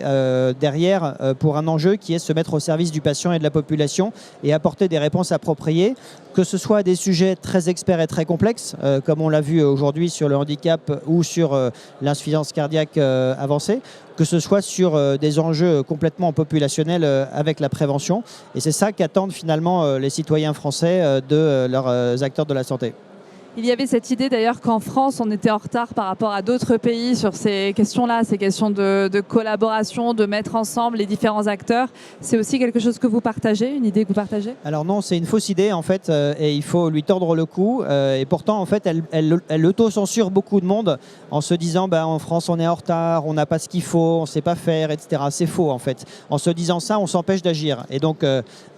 derrière derrière pour un enjeu qui est se mettre au service du patient et de la population et apporter des réponses appropriées, que ce soit à des sujets très experts et très complexes, comme on l'a vu aujourd'hui sur le handicap ou sur l'insuffisance cardiaque avancée, que ce soit sur des enjeux complètement populationnels avec la prévention. Et c'est ça qu'attendent finalement les citoyens français de leurs acteurs de la santé. Il y avait cette idée d'ailleurs qu'en France, on était en retard par rapport à d'autres pays sur ces questions-là, ces questions de collaboration, de mettre ensemble les différents acteurs. C'est aussi quelque chose que vous partagez, une idée que vous partagez? Alors non, c'est une fausse idée en fait, et il faut lui tordre le cou. Et pourtant, en fait, elle auto-censure beaucoup de monde en se disant en France, on est en retard, on n'a pas ce qu'il faut, on ne sait pas faire, etc. C'est faux en fait. En se disant ça, on s'empêche d'agir. Et donc,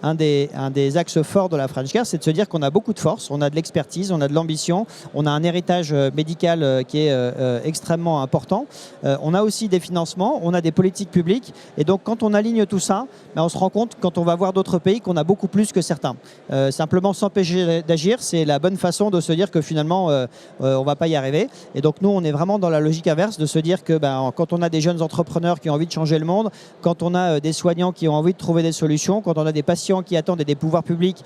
un des axes forts de la French Care, c'est de se dire qu'on a beaucoup de force, on a de l'expertise, on a de l'ambition. On a un héritage médical qui est extrêmement important. On a aussi des financements, on a des politiques publiques. Et donc, quand on aligne tout ça, on se rend compte, quand on va voir d'autres pays, qu'on a beaucoup plus que certains. Simplement s'empêcher d'agir, c'est la bonne façon de se dire que finalement, on ne va pas y arriver. Et donc, nous, on est vraiment dans la logique inverse de se dire que quand on a des jeunes entrepreneurs qui ont envie de changer le monde, quand on a des soignants qui ont envie de trouver des solutions, quand on a des patients qui attendent et des pouvoirs publics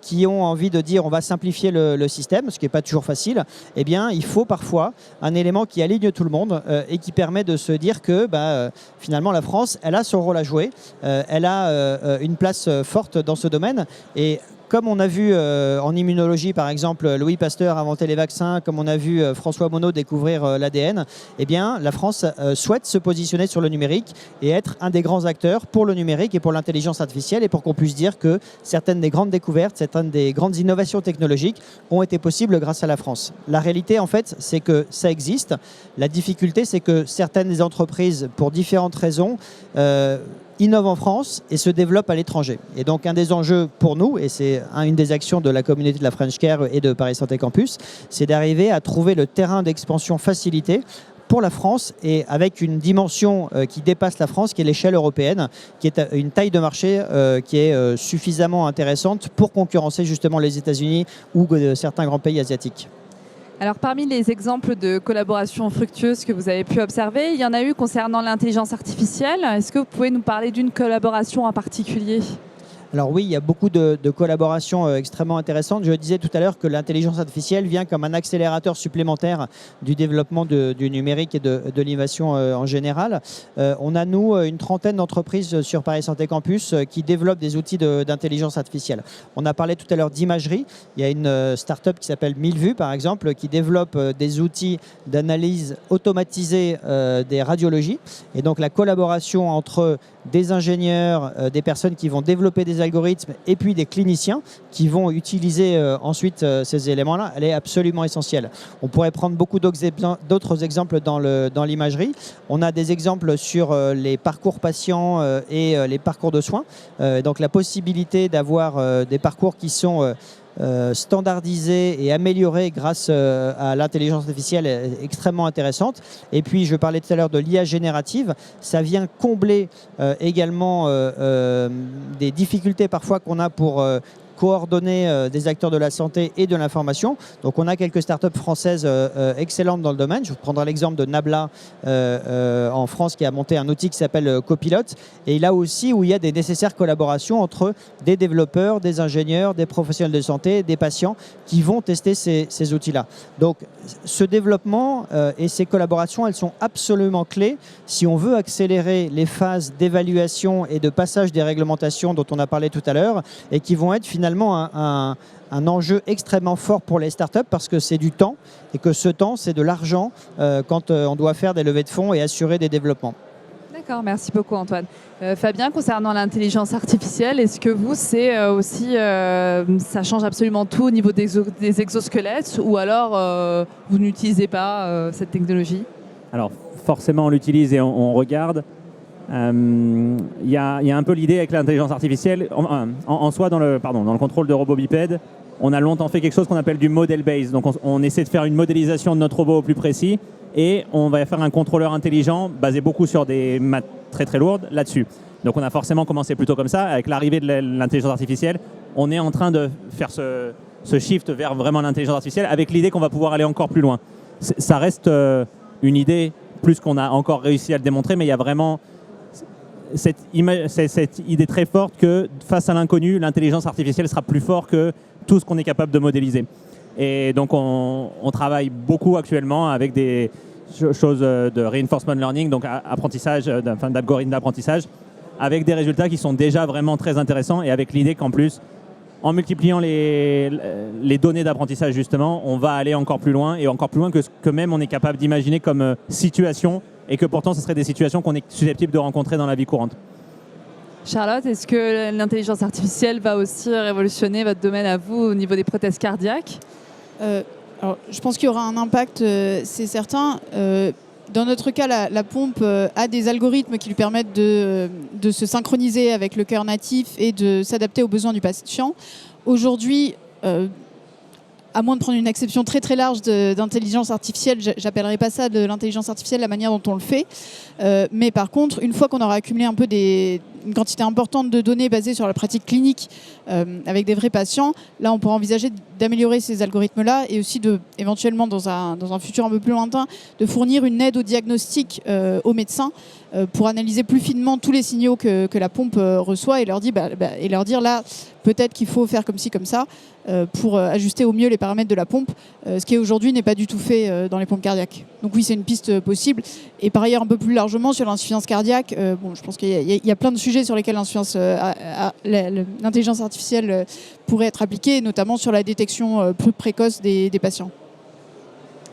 qui ont envie de dire on va simplifier le système, ce qui n'est pas toujours facile, eh bien, il faut parfois un élément qui aligne tout le monde et qui permet de se dire que finalement la France, elle a son rôle à jouer, elle a une place forte dans ce domaine. Et comme on a vu en immunologie, par exemple, Louis Pasteur inventer les vaccins, comme on a vu François Monod découvrir l'ADN, eh bien, la France souhaite se positionner sur le numérique et être un des grands acteurs pour le numérique et pour l'intelligence artificielle, et pour qu'on puisse dire que certaines des grandes découvertes, certaines des grandes innovations technologiques ont été possibles grâce à la France. La réalité, en fait, c'est que ça existe. La difficulté, c'est que certaines des entreprises, pour différentes raisons, innovent en France et se développent à l'étranger. Et donc un des enjeux pour nous, et c'est une des actions de la communauté de la French Care et de Paris Santé Campus, c'est d'arriver à trouver le terrain d'expansion facilité pour la France, et avec une dimension qui dépasse la France, qui est l'échelle européenne, qui est une taille de marché qui est suffisamment intéressante pour concurrencer justement les États-Unis ou certains grands pays asiatiques. Alors, parmi les exemples de collaboration fructueuse que vous avez pu observer, il y en a eu concernant l'intelligence artificielle. Est-ce que vous pouvez nous parler d'une collaboration en particulier ? Alors oui, il y a beaucoup de collaborations extrêmement intéressantes. Je disais tout à l'heure que l'intelligence artificielle vient comme un accélérateur supplémentaire du développement du numérique et de l'innovation en général. On a, nous, une trentaine d'entreprises sur Paris Santé Campus qui développent des outils d'intelligence artificielle. On a parlé tout à l'heure d'imagerie. Il y a une start-up qui s'appelle Millevue, par exemple, qui développe des outils d'analyse automatisée des radiologies. Et donc la collaboration entre des ingénieurs, des personnes qui vont développer des algorithmes et puis des cliniciens qui vont utiliser ensuite ces éléments-là, elle est absolument essentielle. On pourrait prendre beaucoup d'autres exemples dans l'imagerie. On a des exemples sur les parcours patients et les parcours de soins. Donc la possibilité d'avoir des parcours qui sont standardisée et améliorée grâce à l'intelligence artificielle est extrêmement intéressante. Et puis, je parlais tout à l'heure de l'IA générative. Ça vient combler également des difficultés parfois qu'on a pour coordonner des acteurs de la santé et de l'information. Donc on a quelques startups françaises excellentes dans le domaine. Je vous prendrai l'exemple de Nabla en France, qui a monté un outil qui s'appelle Copilot. Et là aussi où il y a des nécessaires collaborations entre des développeurs, des ingénieurs, des professionnels de santé, des patients qui vont tester ces outils-là. Donc ce développement et ces collaborations, elles sont absolument clés si on veut accélérer les phases d'évaluation et de passage des réglementations dont on a parlé tout à l'heure, et qui vont être finalement un enjeu extrêmement fort pour les startups, parce que c'est du temps, et que ce temps, c'est de l'argent quand on doit faire des levées de fonds et assurer des développements. D'accord, merci beaucoup Antoine. Fabien, concernant l'intelligence artificielle, est-ce que vous, c'est aussi, ça change absolument tout au niveau des exosquelettes, ou alors vous n'utilisez pas cette technologie ? Alors forcément on l'utilise et on regarde. Il y a un peu l'idée avec l'intelligence artificielle. En soi, dans le contrôle de robots bipèdes, on a longtemps fait quelque chose qu'on appelle du model base. Donc on essaie de faire une modélisation de notre robot au plus précis, et on va faire un contrôleur intelligent basé beaucoup sur des maths très très lourdes là-dessus. Donc on a forcément commencé plutôt comme ça. Avec l'arrivée de l'intelligence artificielle, on est en train de faire ce shift vers vraiment l'intelligence artificielle, avec l'idée qu'on va pouvoir aller encore plus loin. Ça reste une idée, plus qu'on a encore réussi à le démontrer, mais il y a vraiment cette idée très forte que face à l'inconnu, l'intelligence artificielle sera plus forte que tout ce qu'on est capable de modéliser. Et donc on travaille beaucoup actuellement avec des choses de reinforcement learning, donc apprentissage, d'algorithmes d'apprentissage, avec des résultats qui sont déjà vraiment très intéressants et avec l'idée qu'en plus, en multipliant les données d'apprentissage justement, on va aller encore plus loin et encore plus loin que ce que même on est capable d'imaginer comme situation et que pourtant ce seraient des situations qu'on est susceptible de rencontrer dans la vie courante. Charlotte, est-ce que l'intelligence artificielle va aussi révolutionner votre domaine à vous au niveau des prothèses cardiaques ? Alors, je pense qu'il y aura un impact, c'est certain. Dans notre cas, la pompe a des algorithmes qui lui permettent de se synchroniser avec le cœur natif et de s'adapter aux besoins du patient. Aujourd'hui, à moins de prendre une exception très très large d'intelligence artificielle, j'appellerai pas ça de l'intelligence artificielle la manière dont on le fait. Mais par contre, une fois qu'on aura accumulé un peu une quantité importante de données basées sur la pratique clinique avec des vrais patients, là on pourra envisager d'améliorer ces algorithmes-là et aussi éventuellement dans un futur un peu plus lointain, de fournir une aide au diagnostic aux médecins pour analyser plus finement tous les signaux que la pompe reçoit et leur dire là, peut-être qu'il faut faire comme ci, comme ça, pour ajuster au mieux les paramètres de la pompe, ce qui aujourd'hui n'est pas du tout fait dans les pompes cardiaques. Donc oui, c'est une piste possible. Et par ailleurs, un peu plus largement sur l'insuffisance cardiaque, je pense qu'il y a plein de sujets sur lesquels l'intelligence artificielle pourrait être appliquée, notamment sur la détection plus précoce des patients.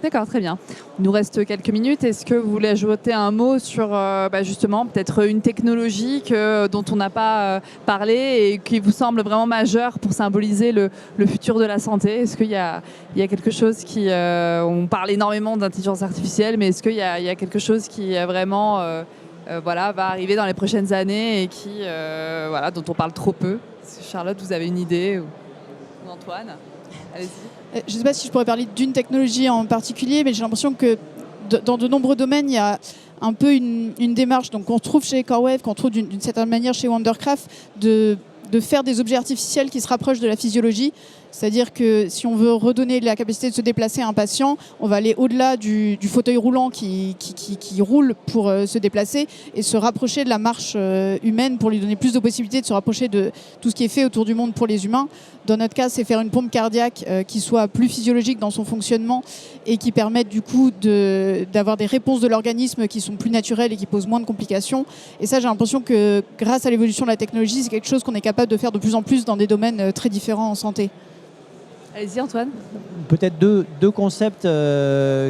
D'accord, très bien. Il nous reste quelques minutes. Est-ce que vous voulez ajouter un mot sur justement peut-être une technologie dont on n'a pas parlé et qui vous semble vraiment majeure pour symboliser le futur de la santé ? Est-ce qu'il y a quelque chose qui... on parle énormément d'intelligence artificielle, mais est-ce qu'il y a quelque chose qui vraiment va arriver dans les prochaines années et dont on parle trop peu ? Charlotte, vous avez une idée ou Antoine ? Allez-y. Je ne sais pas si je pourrais parler d'une technologie en particulier, mais j'ai l'impression que dans de nombreux domaines, il y a un peu une démarche qu'on retrouve chez CoreWave, qu'on retrouve d'une certaine manière chez Wondercraft, de faire des objets artificiels qui se rapprochent de la physiologie. C'est-à-dire que si on veut redonner la capacité de se déplacer à un patient, on va aller au-delà du fauteuil roulant qui roule pour se déplacer et se rapprocher de la marche humaine pour lui donner plus de possibilités de se rapprocher de tout ce qui est fait autour du monde pour les humains. Dans notre cas, c'est faire une pompe cardiaque qui soit plus physiologique dans son fonctionnement et qui permette du coup d'avoir des réponses de l'organisme qui sont plus naturelles et qui posent moins de complications. Et ça, j'ai l'impression que grâce à l'évolution de la technologie, c'est quelque chose qu'on est capable de faire de plus en plus dans des domaines très différents en santé. Allez-y Antoine. Peut-être deux concepts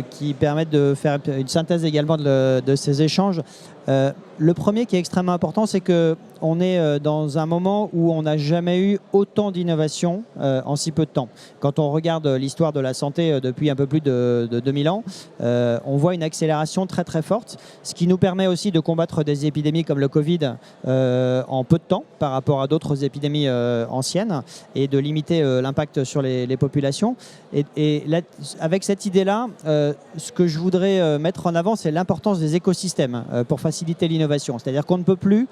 qui permettent de faire une synthèse également de ces échanges. Le premier qui est extrêmement important, c'est qu'on est dans un moment où on n'a jamais eu autant d'innovation en si peu de temps. Quand on regarde l'histoire de la santé depuis un peu plus de 2000 ans, on voit une accélération très très forte, ce qui nous permet aussi de combattre des épidémies comme le Covid en peu de temps par rapport à d'autres épidémies anciennes et de limiter l'impact sur les populations. Et là, avec cette idée-là, ce que je voudrais mettre en avant, c'est l'importance des écosystèmes pour faciliter l'innovation. C'est-à-dire qu'on ne peut plus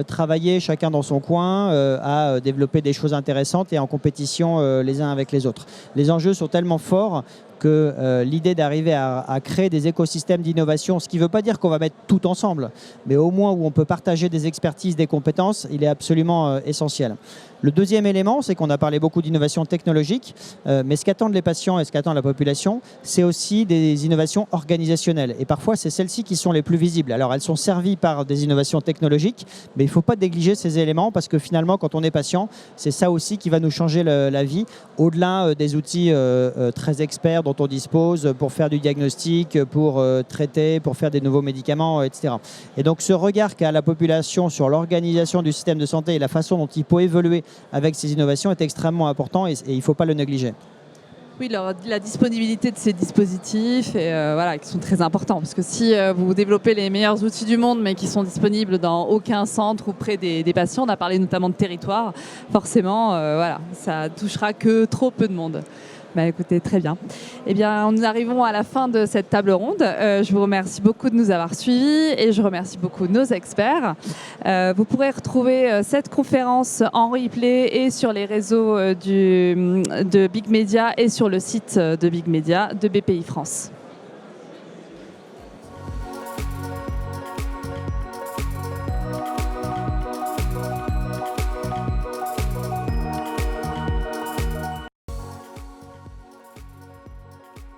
travailler chacun dans son coin à développer des choses intéressantes et en compétition les uns avec les autres. Les enjeux sont tellement forts que l'idée d'arriver à créer des écosystèmes d'innovation, ce qui ne veut pas dire qu'on va mettre tout ensemble, mais au moins où on peut partager des expertises, des compétences, il est absolument essentiel. Le deuxième élément, c'est qu'on a parlé beaucoup d'innovation technologique, mais ce qu'attendent les patients et ce qu'attend la population, c'est aussi des innovations organisationnelles. Et parfois, c'est celles-ci qui sont les plus visibles. Alors, elles sont servies par des innovations technologiques, mais il ne faut pas négliger ces éléments parce que finalement, quand on est patient, c'est ça aussi qui va nous changer la vie, au-delà des outils très experts dont on dispose pour faire du diagnostic, pour traiter, pour faire des nouveaux médicaments, etc. Et donc, ce regard qu'a la population sur l'organisation du système de santé et la façon dont il peut évoluer avec ces innovations est extrêmement important et il ne faut pas le négliger. Oui, la disponibilité de ces dispositifs qui sont très importants. Parce que si vous développez les meilleurs outils du monde mais qui sont disponibles dans aucun centre ou près des patients, on a parlé notamment de territoire, forcément, ça touchera que trop peu de monde. Écoutez, très bien. Eh bien, nous arrivons à la fin de cette table ronde. Je vous remercie beaucoup de nous avoir suivis et je remercie beaucoup nos experts. Vous pourrez retrouver cette conférence en replay et sur les réseaux de Big Media et sur le site de Big Media de BPI France.